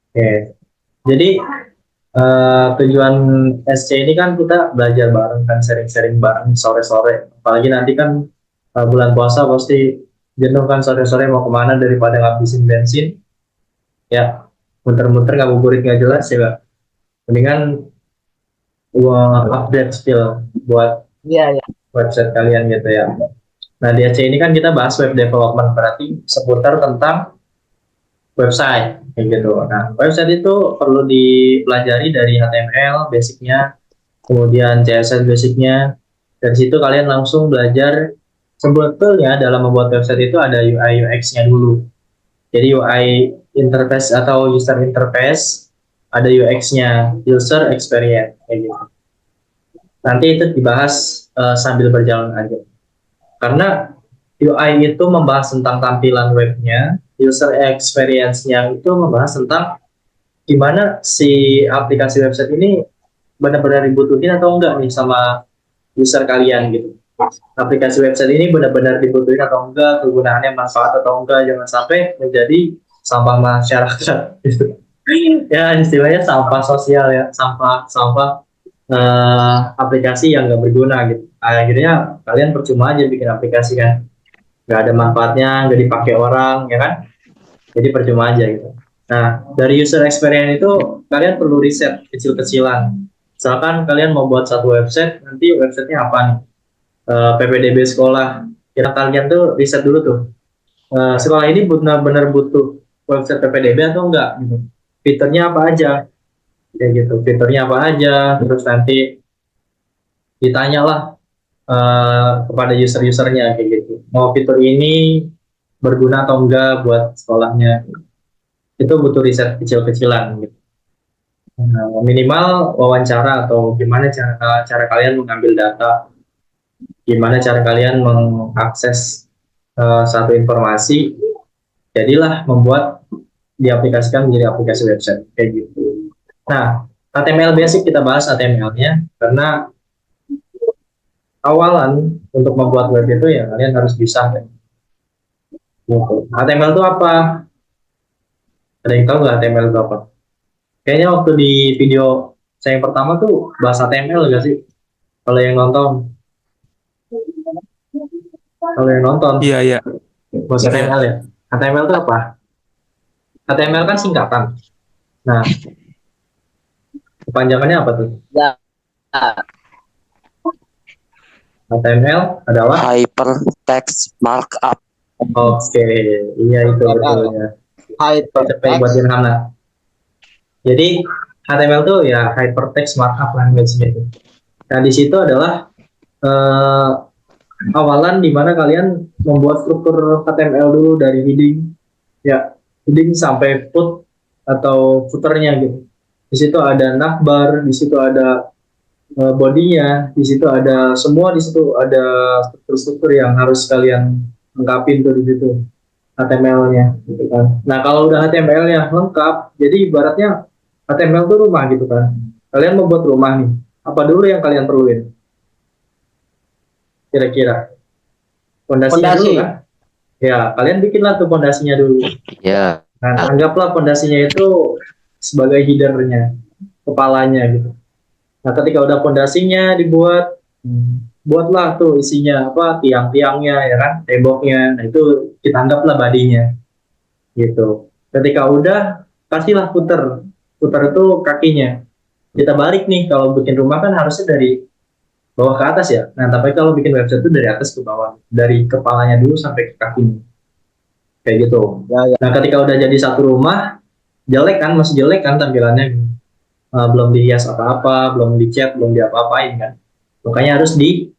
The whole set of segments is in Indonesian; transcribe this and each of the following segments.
Oke. Jadi tujuan SC ini kan kita belajar bareng kan, sharing-sharing bareng sore-sore. Apalagi nanti kan bulan puasa pasti jenuh kan sore-sore mau kemana daripada ngabisin bensin. Ya, muter-muter ngabuburit nggak jelas ya, Kak. Mendingan gua update skill buat Iya, iya. website kalian gitu ya. Nah, di AC ini kan kita bahas web development, berarti seputar tentang website kayak gitu. Nah, website itu perlu dipelajari dari HTML basicnya, kemudian CSS basicnya. Dari situ kalian langsung belajar sebetulnya dalam membuat website itu ada UI UX-nya dulu. Jadi UI interface atau user interface, ada UX-nya, user experience kayak gitu. Nanti itu dibahas sambil berjalan aja. Karena UI itu membahas tentang tampilan webnya, user experience-nya itu membahas tentang gimana si aplikasi website ini benar-benar dibutuhin atau enggak nih sama user kalian gitu. Aplikasi website ini benar-benar dibutuhin atau enggak, kegunaannya manfaat atau enggak, jangan sampai menjadi sampah masyarakat gitu. Ya istilahnya sampah sosial ya, sampah sampah aplikasi yang nggak berguna gitu. Akhirnya kalian percuma aja bikin aplikasi kan, nggak ada manfaatnya, nggak dipakai orang ya kan, jadi percuma aja gitu. Nah, dari user experience itu kalian perlu riset kecil-kecilan. Misalkan kalian mau buat satu website, nanti websitenya apa nih? PPDB sekolah. Kira kalian tuh riset dulu tuh. Sekolah ini benar-benar butuh website PPDB atau enggak gitu. Fiturnya apa aja? Kayak gitu. Fiturnya apa aja? Terus nanti ditanyalah kepada user-usernya kayak gitu. Mau fitur ini berguna atau enggak buat sekolahnya? Itu butuh riset kecil-kecilan gitu. Nah, minimal wawancara atau gimana cara kalian mengambil data, gimana cara kalian mengakses satu informasi, jadilah membuat diaplikasikan menjadi aplikasi website kayak gitu. Nah, HTML basic kita bahas HTML-nya karena awalan untuk membuat web itu ya kalian harus bisa kan. Gitu. HTML itu apa? Ada yang tahu nggak HTML itu apa? Kayaknya waktu di video saya yang pertama tuh bahas HTML nggak sih? Kalau yang nonton, kalau yang nonton Iya, iya. bahas Iya. HTML ya. HTML itu apa? HTML kan singkatan. Nah, kepanjangannya apa tuh? Ya, HTML adalah Hypertext Markup. oke, iya itu betul HTML, ya. Cepet buat hypertext. Dirhana. Jadi HTML itu ya hypertext markup language gitu. Nah di situ adalah eh, awalan di mana kalian membuat struktur HTML dulu dari heading, ya heading sampai foot atau footernya gitu. Di situ ada navbar, di situ ada bodinya, di situ ada semua, di situ ada struktur-struktur yang harus kalian lengkapin tuh di situ HTML-nya gitu kan. Nah, kalau udah HTML-nya lengkap, jadi ibaratnya HTML itu rumah gitu kan. Kalian mau buat rumah nih, apa dulu yang kalian perluin? Kira-kira fondasinya dulu kan? Fondasi. Ya, kalian bikinlah tuh fondasinya dulu. Ya. Nah, anggaplah fondasinya itu sebagai header-nya, kepalanya gitu. Nah, ketika udah fondasinya dibuat, buatlah tuh isinya apa, tiang-tiangnya ya kan, temboknya. Nah, itu kita anggaplah badinya gitu. Ketika udah, kasihlah footer. Footer itu kakinya. Kita balik nih, kalau bikin rumah kan harusnya dari bawah ke atas ya. Nah, tapi kalau bikin website itu dari atas ke bawah. Dari kepalanya dulu sampai ke kakinya. Kayak gitu. Ya, ya. Nah, ketika udah jadi satu rumah, jelek kan, masih jelek kan tampilannya. Belum dihias apa-apa, belum dicat, belum diapa-apain kan. Makanya harus di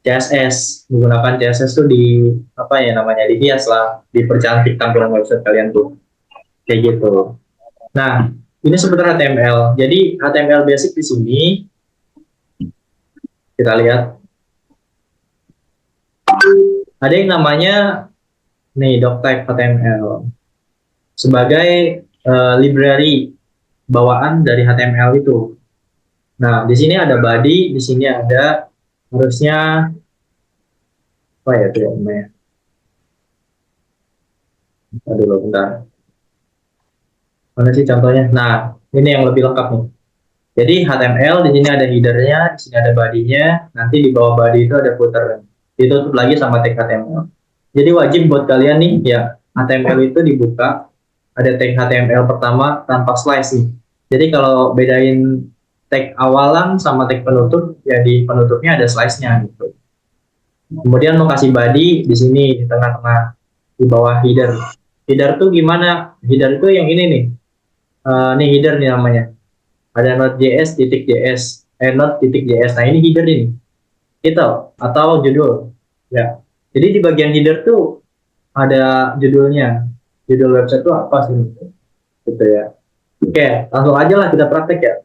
CSS. Menggunakan CSS tuh di, apa ya namanya, dihias lah. Dipercantik tampilan website kalian tuh. Kayak gitu. Nah, ini sebenarnya HTML. Jadi HTML basic di sini kita lihat ada yang namanya nih doctype HTML sebagai library bawaan dari HTML itu. Nah, di sini ada body, di sini ada harusnya apa ya itu ya namanya? Aduh, bentar. Mana sih contohnya? Nah, ini yang lebih lengkap nih. Jadi HTML di sini ada headernya, di sini ada body-nya, nanti di bawah body itu ada footer. Ditutup lagi sama tag HTML. Jadi wajib buat kalian nih ya, HTML itu dibuka, ada tag HTML pertama tanpa slice nih. Jadi kalau bedain tag awalan sama tag penutup, ya di penutupnya ada slice-nya gitu. Kemudian mau kasih body di sini di tengah-tengah di bawah header. Header tuh gimana? Header itu yang ini nih. Nih header nih namanya. Ada node.js titik js, node titik js. Nah ini header ini, title atau judul. Ya. Jadi di bagian header tuh ada judulnya. Judul website itu apa sih? Gitu ya. Oke, langsung aja lah kita praktek ya.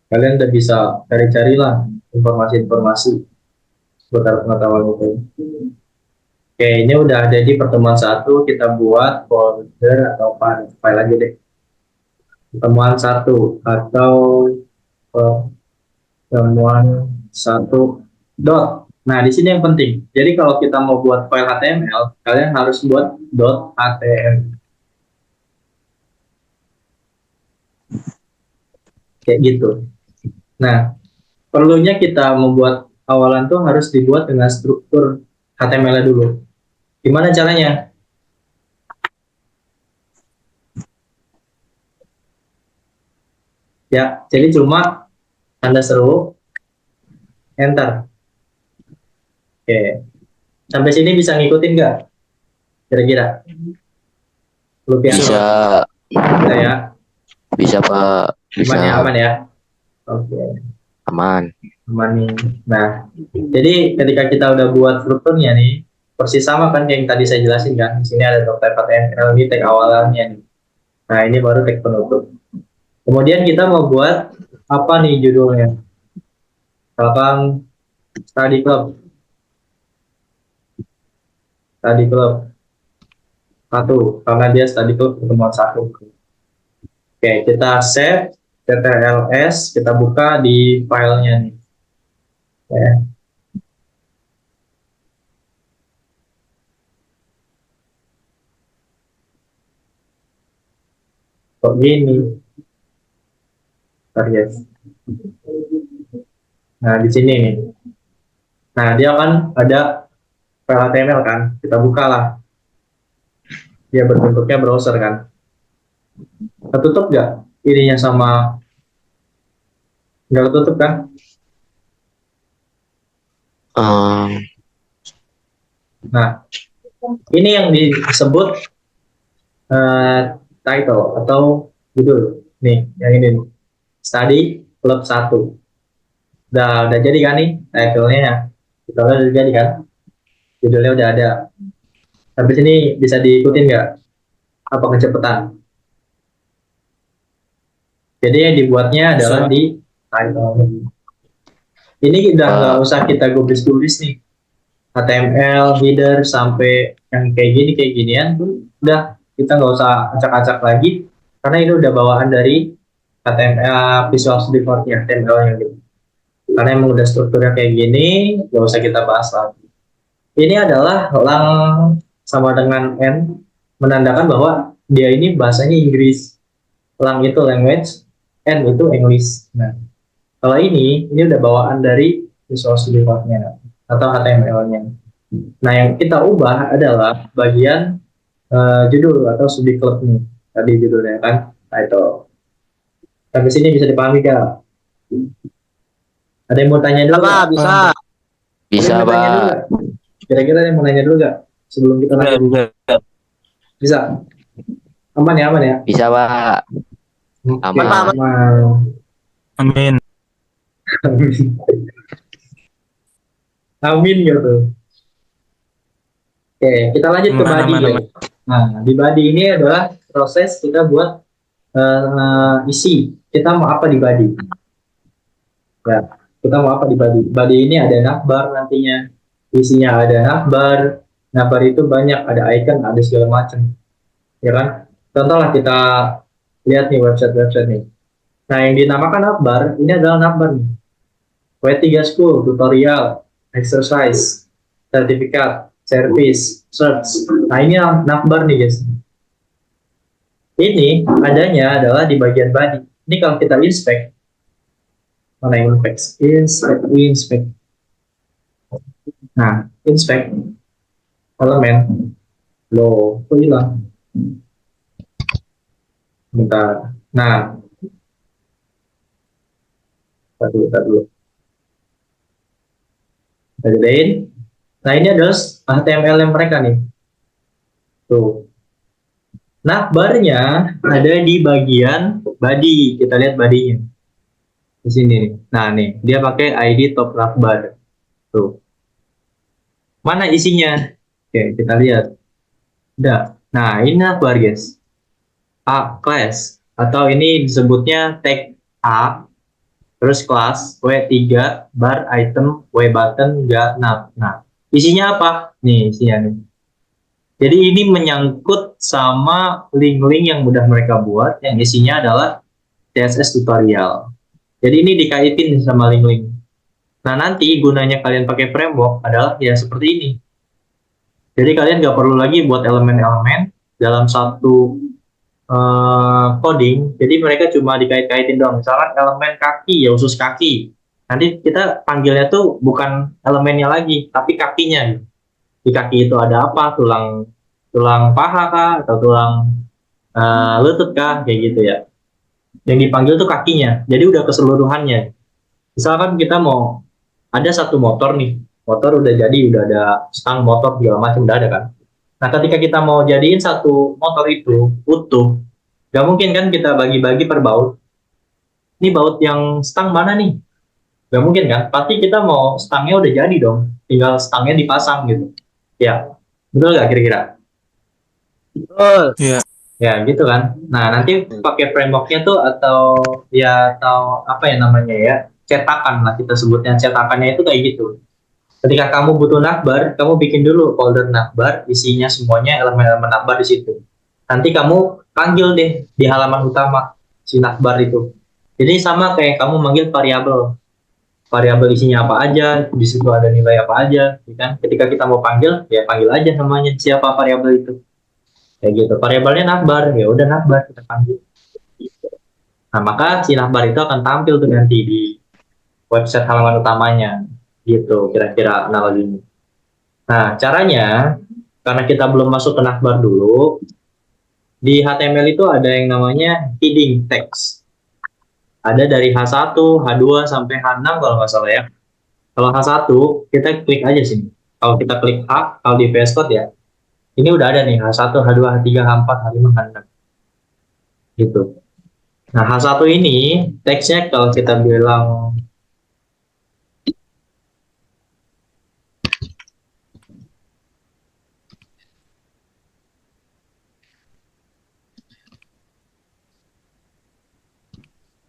Kalian udah bisa cari-cari lah informasi-informasi seputar pengetahuan itu. Oke, ini udah ada di pertemuan satu, kita buat folder atau file aja deh. Pertemuan satu atau pertemuan satu dot. Nah, di sini yang penting. Jadi kalau kita mau buat file HTML, kalian harus buat .html. Kayak gitu. Nah, perlunya kita membuat awalan tuh harus dibuat dengan struktur HTML dulu. Gimana caranya? Ya, jadi cuma tanda seru, enter. Oke. Sampai sini bisa ngikutin nggak? Kira-kira? Lu Bisa, Bisa ya? bisa Pak, Aman ya, bisa aman ya? Oke, aman. aman nih. Nah, jadi ketika kita udah buat strukturnya nih, persis sama kan kayak yang tadi saya jelasin kan. Di sini ada type HTML, ini tag awalannya nih. Nah, ini baru tag penutup. Kemudian kita mau buat apa nih judulnya? Misalkan study club. Study club satu, karena dia study club pertemuan satu. Oke, kita save ctrls, kita buka di filenya nih. Ya. Kok gini? Bentar, ya. Nah, di sini nih. Nah, dia kan ada file HTML kan, kita buka lah. Dia berbentuknya browser kan. Ketutup nggak? Ininya sama nggak ketutup kan? Em, Nah, ini yang disebut title atau judul. Nih, yang ini nih. Study Club 1. Udah jadi kan nih title-nya ya. Title-nya udah jadi kan? Judulnya udah ada. Sampai sini bisa diikutin nggak? Apa kecepatan? Jadi yang dibuatnya adalah di title. Ini udah nggak usah kita gubris-gubris nih. HTML, header, sampai yang kayak ginian tuh udah kita nggak usah acak-acak lagi karena ini udah bawaan dari HTML Visual Studio Code HTML yang gitu. Karena emang udah strukturnya kayak gini, nggak usah kita bahas lagi. Ini adalah lang sama dengan n menandakan bahwa dia ini bahasanya Inggris. Lang itu language, n itu English. Nah, kalau ini udah bawaan dari Visual Studio Code-nya atau HTML-nya. Nah, yang kita ubah adalah bagian judul atau subjek klub nih. Tadi judulnya kan, title. Sampai sini bisa dipahami gak? Ada yang mau tanya dulu Apa gak? bisa? bisa Ada yang mau tanya dulu Pak, gak? Kira-kira ada yang mau nanya dulu gak? Sebelum kita lanjut. Bisa? Aman ya, aman ya? bisa Pak. Oke, Aman. aman. Amin. Amin gitu. Oke, kita lanjut ke body ya. Nah, di body ini adalah proses kita buat isi. Kita mau apa di body? Ya, kita mau apa di body? Body ini ada navbar nantinya. Isinya ada navbar. Navbar itu banyak, ada icon, ada segala macam. Ya kan? Contoh lah kita lihat nih website-website nih. Nah, yang dinamakan navbar, ini adalah navbar nih. W3 School, tutorial, exercise, sertifikat, service, search. Nah, ini navbar nih guys. Ini adanya adalah di bagian body. Ini kalau kita inspect, mana yang inspect. Nah, inspect elemen, low, kok hilang? Bentar. Nah, tar dulu. Kita gedein. Nah, ini adalah HTML yang mereka nih. Tuh. Nah, barnya ada di bagian body. Kita lihat body-nya. Di sini nih. Nah, nih. Dia pakai ID top navbar. Tuh. Mana isinya? Oke, kita lihat. Udah. Nah, ini navbar, guys. A class. Atau ini disebutnya tag A. Terus kelas W3 bar item W button gak nav. Nah, isinya apa? Nih, isinya nih. Jadi ini menyangkut sama link-link yang udah mereka buat yang isinya adalah CSS tutorial. Jadi ini dikaitin sama link-link. Nah, nanti gunanya kalian pakai framework adalah ya seperti ini. Jadi kalian nggak perlu lagi buat elemen-elemen dalam satu coding. Jadi mereka cuma dikait-kaitin doang. Misalkan elemen kaki ya khusus kaki. Nanti kita panggilnya tuh bukan elemennya lagi, tapi kakinya. Di kaki itu ada apa? Tulang tulang paha kah atau tulang lutut kah kayak gitu ya. Yang dipanggil tuh kakinya. Jadi udah keseluruhannya. Misalkan kita mau ada satu motor nih, motor udah jadi, udah ada stang motor segala macam udah ada kan. Nah, ketika kita mau jadiin satu motor itu utuh, gak mungkin kan kita bagi-bagi per baut. Ini baut yang stang mana nih? Gak mungkin kan? Pasti kita mau stangnya udah jadi dong, tinggal stangnya dipasang gitu. Ya, betul gak kira-kira? Betul. Iya. Ya gitu kan. Nah nanti pakai frameworknya tuh atau apa ya namanya ya, cetakan lah kita sebutnya, cetakannya itu kayak gitu. Ketika kamu butuh navbar, kamu bikin dulu folder navbar, isinya semuanya elemen-elemen navbar di situ. Nanti kamu panggil deh di halaman utama si navbar itu. Jadi sama kayak kamu manggil variabel, variabel isinya apa aja, di situ ada nilai apa aja, ya kan? Ketika kita mau panggil, ya panggil aja namanya siapa variabel itu. Kayak gitu. Variabelnya navbar, ya udah navbar kita panggil. Nah, maka si navbar itu akan tampil tuh nanti di website halaman utamanya. Gitu, kira-kira analoginya. Nah, caranya, karena kita belum masuk ke navbar dulu, di HTML itu ada yang namanya heading text. Ada dari H1, H2, sampai H6 kalau nggak salah ya. Kalau H1, kita klik aja sini. Kalau kita klik H, kalau di VS Code ya, ini udah ada nih H1, H2, H3, H4, H5, H6. Gitu. Nah, H1 ini teksnya kalau kita bilang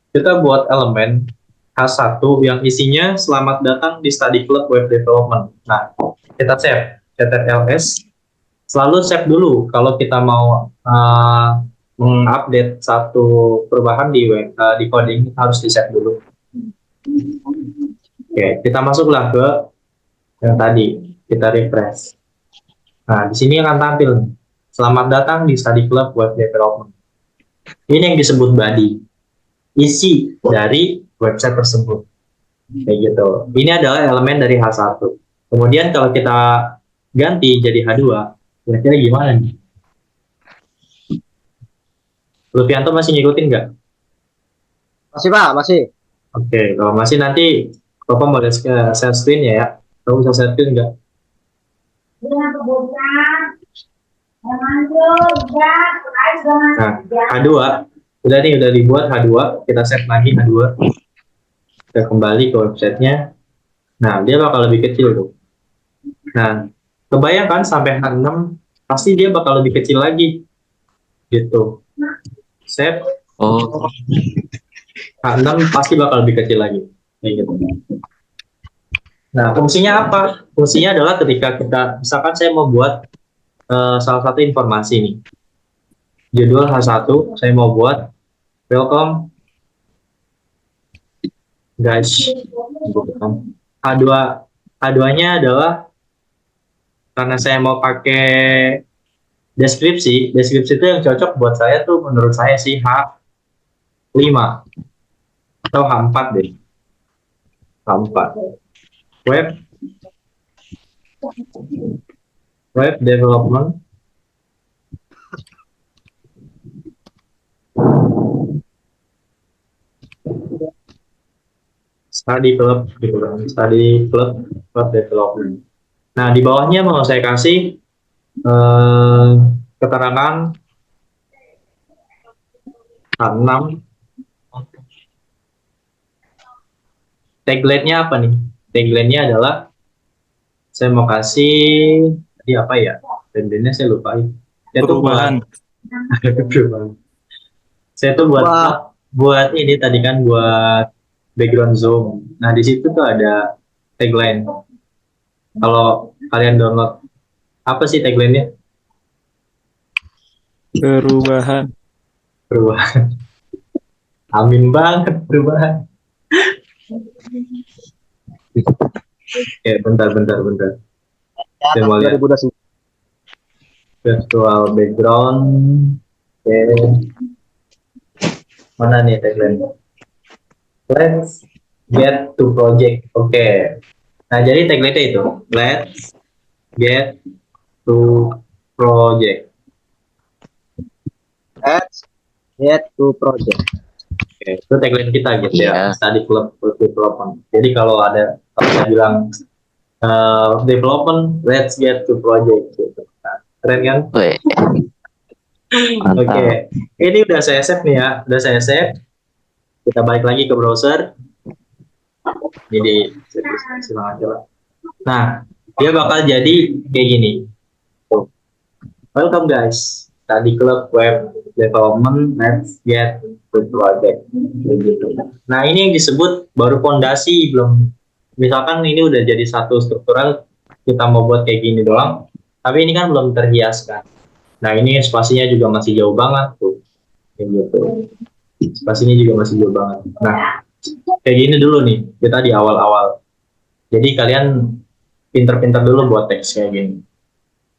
kita buat elemen H1 yang isinya selamat datang di Study Club Web Development. Nah, kita save, ctrls, selalu save dulu kalau kita mau mengupdate satu perubahan di coding harus di save dulu. Oke, kita masuklah ke yang tadi, kita refresh. Nah, di sini akan tampil selamat datang di Study Club Web Development. Ini yang disebut body, isi dari website tersebut. Kayak gitu. Ini adalah elemen dari H1. Kemudian kalau kita ganti jadi H2, kira-kira gimana nih? Lupianto masih ngikutin nggak? Masih Pak, masih. Oke, kalau masih nanti Bapak mau lihat share screen ya. Kamu bisa share screen nggak? Nah, H2, udah nih, udah dibuat H2, kita save lagi H2. Kita kembali ke websitenya. Nah, dia bakal lebih kecil tuh. Nah, kebayangkan sampai H6, pasti dia bakal lebih kecil lagi. Gitu. Save, Oh, H6 pasti bakal lebih kecil lagi. Kayak gitu. Nah, fungsinya apa? Fungsinya adalah ketika kita, misalkan saya mau buat salah satu informasi nih. Judul H1, saya mau buat welcome guys. H2, H2-nya adalah karena saya mau pakai deskripsi itu yang cocok buat saya tuh menurut saya sih H5 atau H4 deh. H4. Web web development study club gitu kan. Study club web development. Nah, di bawahnya mau saya kasih keterangan H6. Tagline-nya apa nih? Tagline-nya adalah saya mau kasih tadi apa ya? Tagline-nya saya lupain. Saya tuh Perubahan. perubahan. Saya tuh Wah. buat ini tadi kan buat background Zoom. Nah, di situ tuh ada tagline. Kalau kalian download, apa sih tagline-nya? Perubahan. Perubahan. Amin banget perubahan. Oke, bentar. Saya mau lihat 2029. virtual background. Oke. Mana nih tagline? Let's get to project. Oke. Nah, jadi tagline-nya itu. Let's get to project. Let's get to project. Oke, itu tagline kita gitu ya. Iya. Study club development. Jadi kalau saya bilang development, let's get to project gitu. Nah, keren kan? Weh, Oke, mantap. ini udah saya save nih ya. Udah saya save. Kita balik lagi ke browser. Jadi silang aja lah. Nah, dia bakal jadi kayak gini. Welcome guys, Study Club Web Development, let's get to project. Gitu. Nah, ini yang disebut baru fondasi, belum. Misalkan ini udah jadi satu struktural, kita mau buat kayak gini doang, tapi ini kan belum terhiaskan. Nah, ini spasinya juga masih jauh banget tuh. Kayak gitu. Spasinya juga masih jauh banget. Nah, kayak gini dulu nih, kita di awal-awal. Jadi kalian pinter-pinter dulu buat teks kayak gini.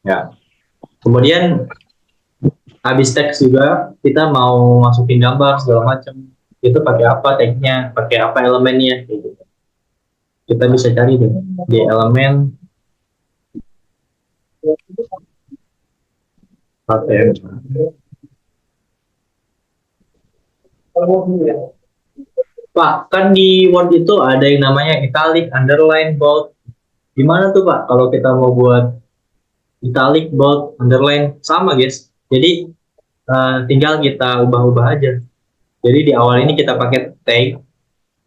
Ya. Kemudian habis teks juga kita mau masukin gambar segala macam. Itu pakai apa teksnya, pakai apa elemennya gitu. Kita bisa cari deh di elemen HTML. Pak, kan di Word itu ada yang namanya italic, underline, bold. Gimana tuh Pak kalau kita mau buat italic, bold, underline? Sama guys. Jadi tinggal kita ubah-ubah aja. Jadi di awal ini kita pakai tag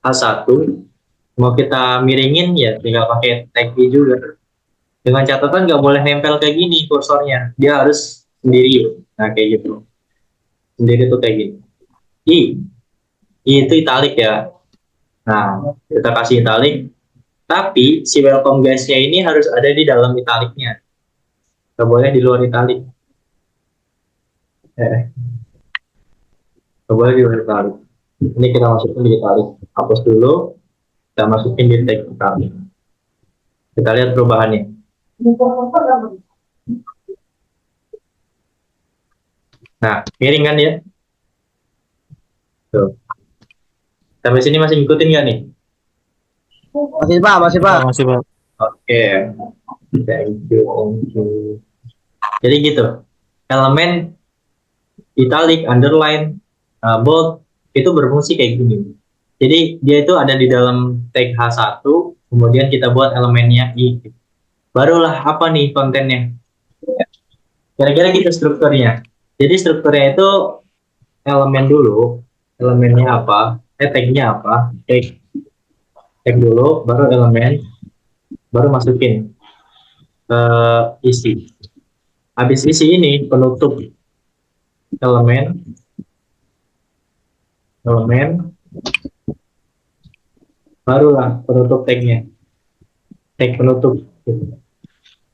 A1. Mau kita miringin ya tinggal pakai tag I juga. Dengan catatan nggak boleh nempel kayak gini kursornya. Dia harus sendiri. Nah kayak gitu. Sendiri tuh kayak gini. I itu italic ya. Nah, kita kasih italic. Tapi si welcome guys-nya ini harus ada di dalam italicnya. Nggak boleh di luar italic. Nggak boleh di luar italic. Ini kita masukin di italic. Hapus dulu. Kita masukin di tag italic. Kita lihat perubahannya. Nah, miring kan ya? Tuh. Sampai sini masih ngikutin nggak nih? Masih Pak, masih Pak. Masih Pak. Oke. Thank you. Jadi gitu. Elemen italic, underline, bold itu berfungsi kayak gini. Jadi dia itu ada di dalam tag H1, kemudian kita buat elemennya I. Barulah apa nih kontennya? Kira-kira gitu strukturnya. Jadi strukturnya itu elemen dulu, elemennya apa? Tagnya apa? Tag dulu, baru elemen, baru masukin isi. Habis isi ini penutup elemen, barulah penutup tagnya, tag penutup. Gitu.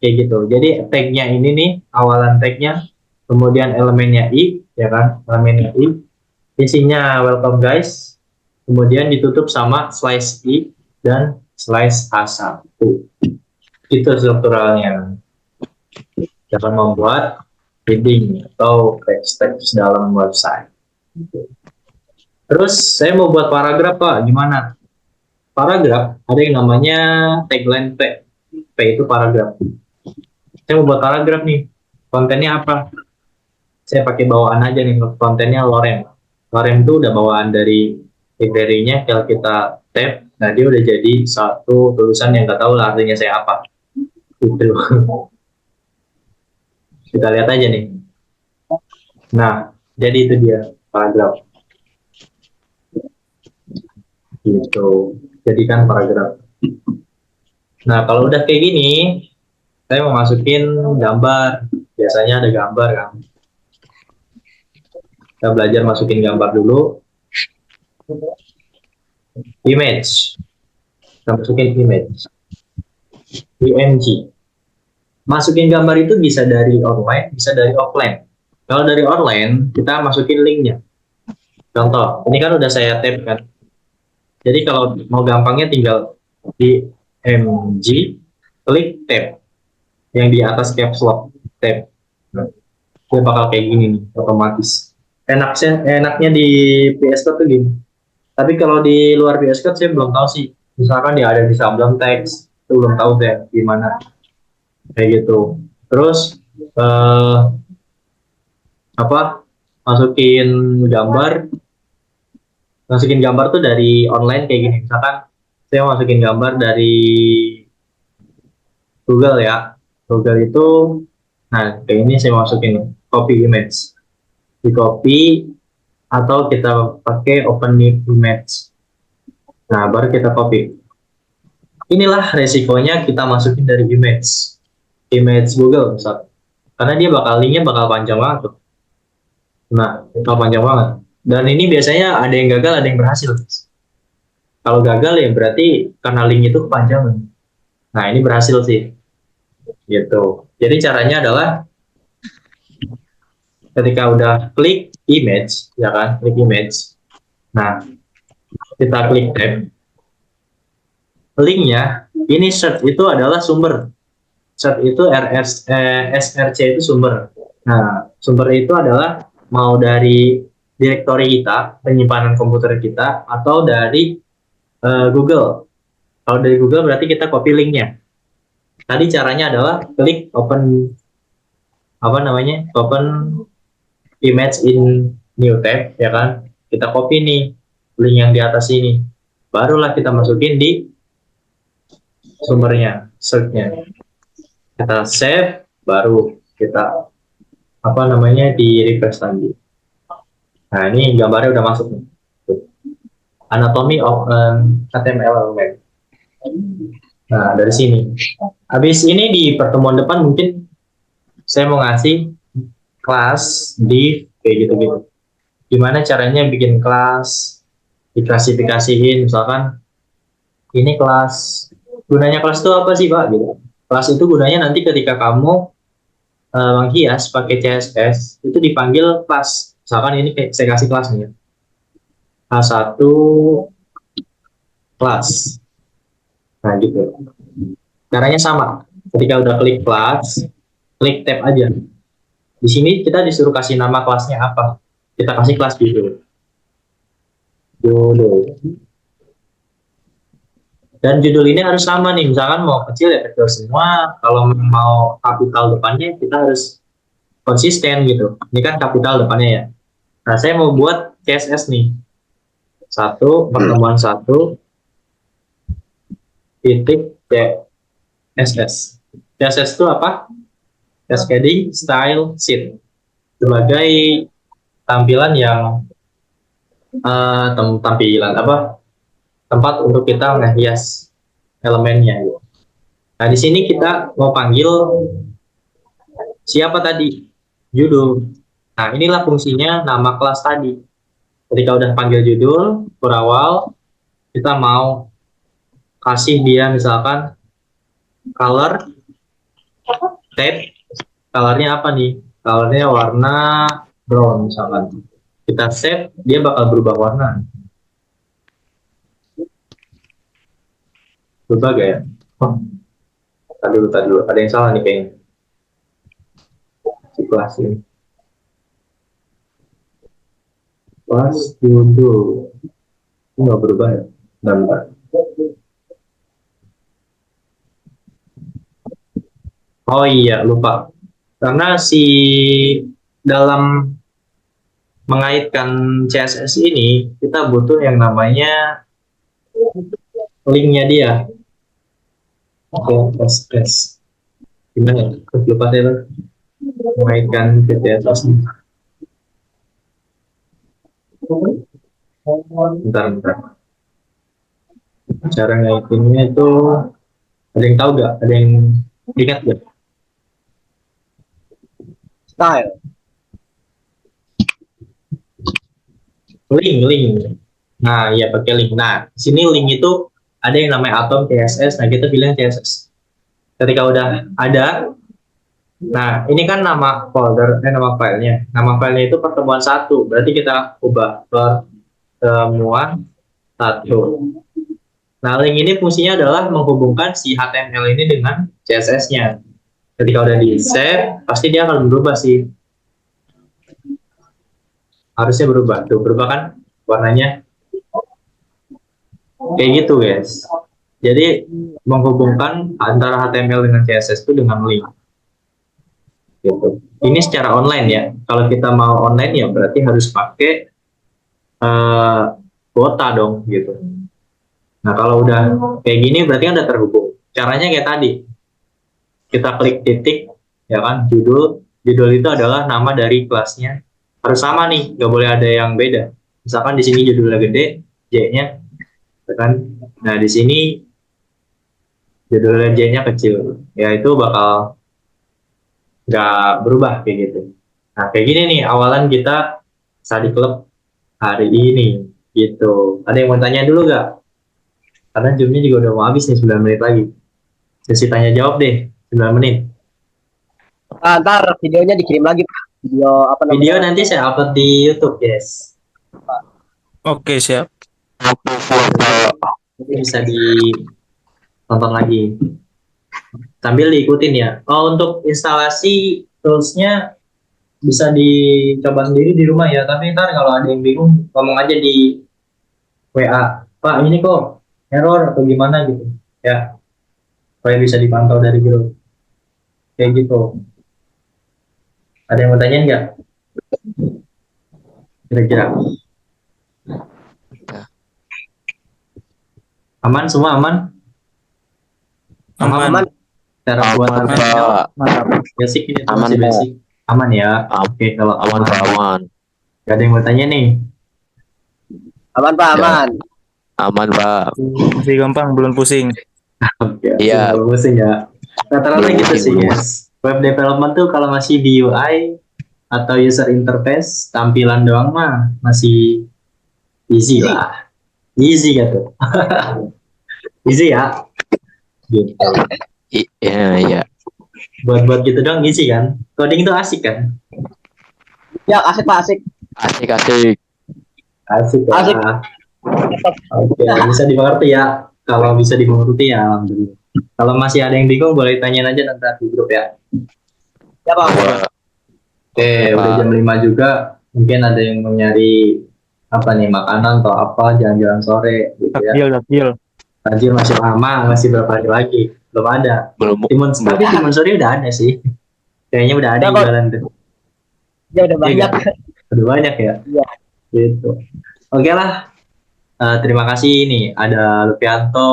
Kayak gitu. Jadi tagnya ini nih, awalan tagnya, kemudian elemennya I, ya kan? Elemennya I, isinya welcome guys, kemudian ditutup sama slice I dan slice H1. Itu strukturalnya. Kita akan membuat heading atau teks-teks dalam website. Terus saya mau buat paragraf Pak, gimana? Paragraf ada yang namanya tagline P. P itu paragraf. Saya mau buat paragraf nih. Kontennya apa? Saya pakai bawaan aja nih, kontennya lorem. Lorem itu udah bawaan dari library-nya, kalau kita tab, nah dia udah jadi satu tulisan yang nggak tahu lah artinya saya apa. Gitu. Kita lihat aja nih. Nah, jadi itu dia paragraf. Gitu. Jadikan paragraf. Nah, kalau udah kayak gini, saya mau masukin gambar. Biasanya ada gambar kan. Kita belajar masukin gambar dulu. Image. Kita masukin image. IMG. Masukin gambar itu bisa dari online, bisa dari offline. Kalau dari online, kita masukin linknya. Contoh, ini kan udah saya tap kan. Jadi kalau mau gampangnya tinggal di MG, klik tab. Yang di atas caps lock, tab. Nah, dia bakal kayak gini nih, otomatis. Enaknya di PS Code tuh gini. Tapi kalau di luar PS Code saya belum tahu sih. Misalkan dia ada di sablon teks, itu belum tahu deh gimana. Kayak gitu. Terus apa? Masukin gambar. Masukin gambar tuh dari online kayak gini. Misalkan saya masukin gambar dari Google ya. Google itu, nah kayak ini saya masukin copy image. Di copy atau kita pakai open new image. Nah, baru kita copy. Inilah resikonya kita masukin dari image Google misal. Karena dia linknya bakal panjang banget tuh. Nah, bakal panjang banget. Dan ini biasanya ada yang gagal, ada yang berhasil. Kalau gagal ya berarti karena link itu kepanjangan. Nah, ini berhasil sih. Gitu. Jadi caranya adalah ketika udah klik image, ya kan, klik image. Nah, kita klik tab. Linknya, ini search itu adalah sumber. Search itu SRC itu sumber. Nah, sumber itu adalah mau dari direktori kita, penyimpanan komputer kita, atau dari Google. Kalau dari Google berarti kita copy linknya. Tadi caranya adalah klik open open image in new tab, ya kan? Kita copy nih link yang di atas ini. Barulah kita masukin di sumbernya, search-nya. Kita save, baru kita di refresh lagi. Nah, ini gambarnya udah masuk nih. Anatomy of HTML element. Nah, dari sini. Habis ini di pertemuan depan mungkin saya mau ngasih kelas div kayak gitu-gitu. Gimana caranya bikin kelas, diklasifikasiin, misalkan ini kelas, gunanya kelas itu apa sih Pak? Gitu. Kelas itu gunanya nanti ketika kamu menghias pakai CSS, itu dipanggil kelas. Misalkan ini saya kasih kelas nih ya. A1 kelas. Nah gitu. Caranya sama. Ketika udah klik kelas, klik tab aja. Di sini kita disuruh kasih nama kelasnya apa. Kita kasih kelas judul. Judul. Dan judul ini harus sama nih. Misalkan mau kecil ya kecil semua. Kalau mau kapital depannya kita harus konsisten gitu. Ini kan kapital depannya ya. Nah saya mau buat CSS nih. Pertemuan 1 titik CSS. CSS itu apa? Cascading Style Sheet. Sebagai tampilan yang tempat untuk kita ngehias elemennya gitu. Nah di sini kita mau panggil siapa tadi? Judul. Nah inilah fungsinya nama kelas tadi. Ketika udah panggil judul berawal, kita mau kasih dia misalkan color tab. Colornya apa nih? Colornya warna brown misalkan. Kita save, dia bakal berubah warna. Berubah gak ya? Oh, tadi dulu. Ada yang salah nih kayaknya. si kelas ini. Kelas judul ini nggak berubah ya? Bentar. Oh iya, lupa. Karena si dalam mengaitkan CSS ini, kita butuh yang namanya linknya dia. Oke, tes. Gimana ya? Lupa saya mengaitkan ke CSS. Bentar. Cara ngaitinnya itu, ada yang tahu nggak? Ada yang ingat nggak? Style. Link. Nah, ya pakai link. Nah, di sini link itu ada yang namanya atom CSS. Nah, kita bilang CSS. Ketika udah ada, nah ini kan nama folder, nama filenya. Nama filenya itu pertemuan satu. Berarti kita ubah pertemuan satu. Nah, link ini fungsinya adalah menghubungkan si HTML ini dengan CSS-nya. Ketika udah di save, pasti dia akan berubah sih. Harusnya berubah. Tuh, berubah kan warnanya? Kayak gitu, guys. Jadi, menghubungkan antara HTML dengan CSS itu dengan link. Gitu. Ini secara online ya. Kalau kita mau online ya berarti harus pakai kuota dong, gitu. Nah, kalau udah kayak gini berarti kan udah terhubung. Caranya kayak tadi. Kita klik titik, ya kan, judul itu adalah nama dari kelasnya, harus sama nih, nggak boleh ada yang beda. Misalkan di sini judulnya gede, J-nya, ya kan, nah di sini judulnya J-nya kecil, ya itu bakal nggak berubah kayak gitu. Nah kayak gini nih awalan kita study club hari ini, gitu. Ada yang mau tanya dulu nggak? Karena jamnya juga udah mau habis nih, 9 menit lagi. Sesi tanya jawab deh, 9 menit. Ntar videonya dikirim lagi Pak. Video apa namanya? Video nanti saya upload di YouTube, guys. Oke, siap. Nanti bisa ditonton lagi. Sambil diikutin ya. Oh, untuk instalasi toolsnya bisa dicoba sendiri di rumah ya. Tapi ntar kalau ada yang bingung, ngomong aja di WA. Pak, ini kok error atau gimana gitu. Ya, supaya bisa dipantau dari grup. Kayak gitu. Ada yang mau tanyain nggak? Kira-kira. Aman semua aman? Aman. Cara buat Aman, thumbnail Pak. basic ini tuh Aman, masih Pak. basic. Aman ya. Oke, kalau Aman, Pak, aman. Gak ada yang mau tanya nih. Aman Pak, Ya. aman. Aman, Pak. Masih gampang, belum pusing. Oke, Iya. belum pusing ya. Rata-rata Belum gitu pusing, sih, belum. guys. Web development tuh kalau masih di UI atau user interface, tampilan doang mah masih easy lah. Easy gitu. Easy ya. Gitu. Iya. Buat gitu doang easy kan. Coding itu asik kan? Ya, asik Pak, asik. Asik. Asik lah. Asik. Oke, bisa dimengerti ya. Kalau bisa dimengerti ya, alhamdulillah. Kalau masih ada yang bingung, boleh tanyain aja nanti di grup ya. Ya Pak. Oke, udah jam 5 juga. Mungkin ada yang mau nyari apa nih, makanan atau apa, jalan-jalan sore gitu ya. Takjil. Anjir masih lama, masih berapa hari lagi? Belum ada. Belum. Tapi timun suri udah ada sih. Kayaknya udah ada Ya, yang Bang. jualan tuh. Ya udah banyak. Udah banyak ya? Iya. Gitu. Oke lah. Terima kasih nih. Ada Lupianto,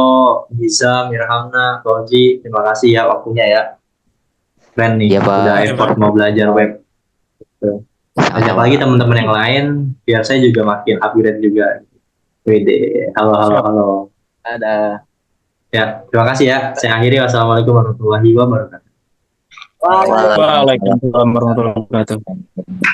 Giza, Mirhamna, Koji. Terima kasih ya waktunya ya. Keren nih. Iya, Pak. Udah effort mau belajar web. Gitu. Ajak lagi teman-teman yang lain. Biar saya juga makin upgrade juga. Wede. Halo. Ada. Ya, terima kasih ya. Saya akhiri. Wassalamualaikum warahmatullahi wabarakatuh. Wah, Waalaikumsalam warahmatullahi wabarakatuh.